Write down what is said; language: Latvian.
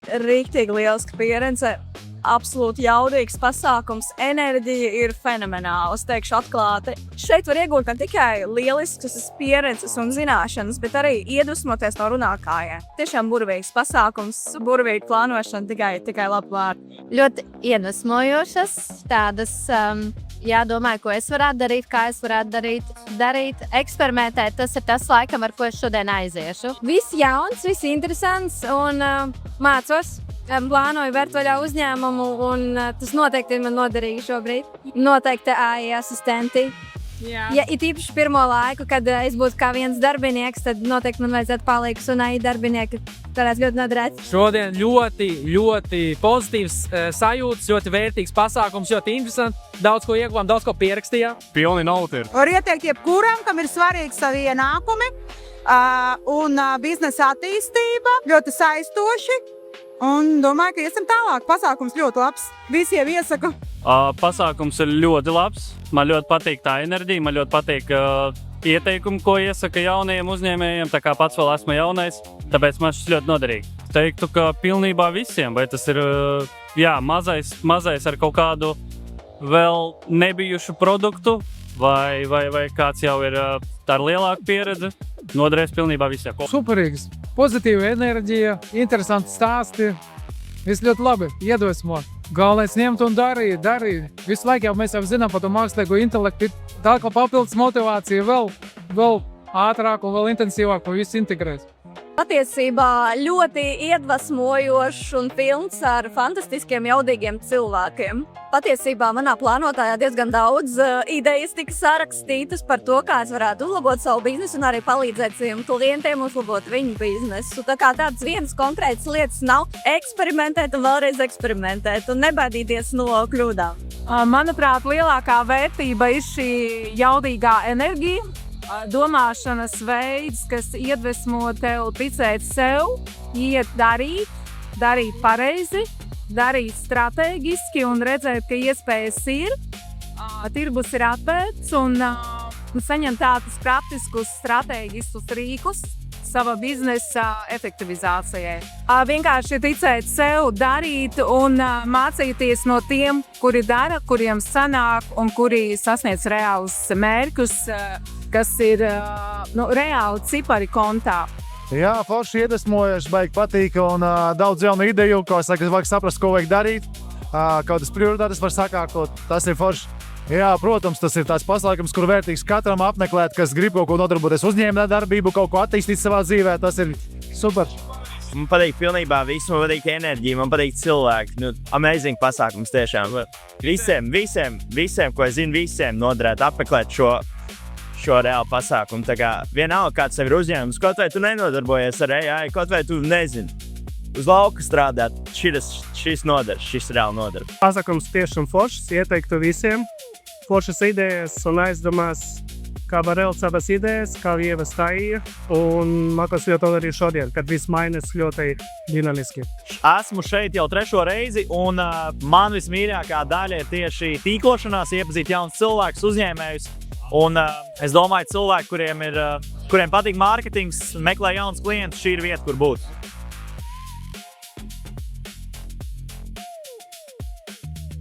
Rīktīgi lieliska pieredze, absolūti jaudīgs pasākums, enerģija ir fenomenāla, es teikšu atklāti. Šeit var iegūt ne tikai lieliskas pieredzes un zināšanas, bet arī iedvesmoties no runātājiem. Tiešām burvīgs pasākums, burvīga plānošana, tikai labi vārdi. Ļoti iedvesmojošas, tādas, jādomāju, ko es varētu darīt, kā es varētu darīt, eksperimentēt. Tas ir tas laikam, ar ko es šodien aiziešu. Viss jauns, viss interesants un mācos. Plānoju vērt vaļā uzņēmumu, un tas noteikti ir man noderīgi šobrīd. Noteikti AI asistenti. Jā. Ja it īpaši pirmo laiku, kad es būtu kā viens darbinieks, tad noteikti man vajadzētu palīgs un AI darbinieki varētu ļoti noderēt. Šodien ļoti pozitīvs sajūtas, ļoti vērtīgs pasākums, ļoti interesanti. Daudz ko ieguvām, daudz ko pierakstījām. Pilni nauti ir. Var ieteikt jebkuram, kam ir svarīgi savi ienākumi un biznesa attīstība, ļoti saistoši. Un domāju, ka iesim tālāk. Pasākums ļoti labs. Visiem iesaku. Pasākums ir ļoti labs. Man ļoti patīk tā enerģija, man ļoti patīk ieteikumi, ko iesaka jaunajiem uzņēmējiem. Tā kā pats vēl esmu jaunais, tāpēc man šis ļoti noderīgi. Teiktu, ka pilnībā visiem, vai tas ir mazais ar kaut kādu vēl nebijušu produktu, vai kāds jau ir ar lielāku pieredzi, noderēs pilnībā visiem. Superīgs, pozitīva enerģija, interesanti stāsti. Viss ļoti labi, iedvesmo. Galvenais ņemt un darīt. Visu laiku jau mēs jau zinām par to mākslīgo intelektu. Tā kā papildus motivācija vēl ātrāk un vēl intensīvāk pa visu integrēs. Patiesībā ļoti iedvesmojošs un pilns ar fantastiskiem, jaudīgiem cilvēkiem. Patiesībā manā plānotājā diezgan daudz idejas tika sarakstītas par to, kā es varētu uzlabot savu biznesu un arī palīdzēt saviem klientiem uzlabot viņu biznesu. Tā kā tādas vienas konkrētas lietas nav, eksperimentēt un vēlreiz eksperimentēt un nebaidīties no kļūdām. Manuprāt, lielākā vērtība ir šī jaudīgā enerģija. Domāšanas veids, kas iedvesmo tev ticēt sev, iet darīt pareizi, darīt strateģiski un redzēt, ka iespējas ir. Tirgus ir atvērts un saņemt tādus praktiskus, strateģiskus rīkus sava biznesa efektivizācijai. Vienkārši ticēt sev, darīt un mācīties no tiem, kuri dara, kuriem sanāk un kuri sasniedz reālus mērķus, kas ir reāli cipari kontā. Jā, forši iedvesmojoši, baigi patīk un daudz jaunu ideju, ko vajag saprast, ko vajag darīt, kādas prioritātes var sakārtot, tas ir forši. Jā, protams, tas ir tāds pasākums, kur vērtīgs katram apmeklēt, kas grib kaut ko nodarboties uzņēmējdarbību, kaut ko attīstīt savā dzīvē, tas ir super. Man patīk pilnībā viss, man patīk enerģija, man patīk cilvēki. Amazing pasākums tiešām. Visiem, ko es zinu, visiem noderētu apmeklēt šo reālu pasākumu. Tā kā vienalga, kāds sev ir uzņēmums, kaut vai tu nenodarbojies ar AI, kaut vai tu nezini. Uz lauka strādāt, šis noder, šis reāli noder. Pasākums tiešām foršs, ieteiktu visiem. Foršas idejas un aizdomās, kā var reāli savas idejas, kā ievest AI. Un mākos ļoti arī šodien, kad viss mainās ļoti dinamiski. Esmu šeit jau 3. reizi, un man vismīļākā daļa ir tieši tīklošanās, iepazīt jaunus cilvēkus, uzņēmējus. Un es domāju, cilvēki, kuriem patīk mārketings, meklē jaunus klientus, šī ir vieta, kur būt.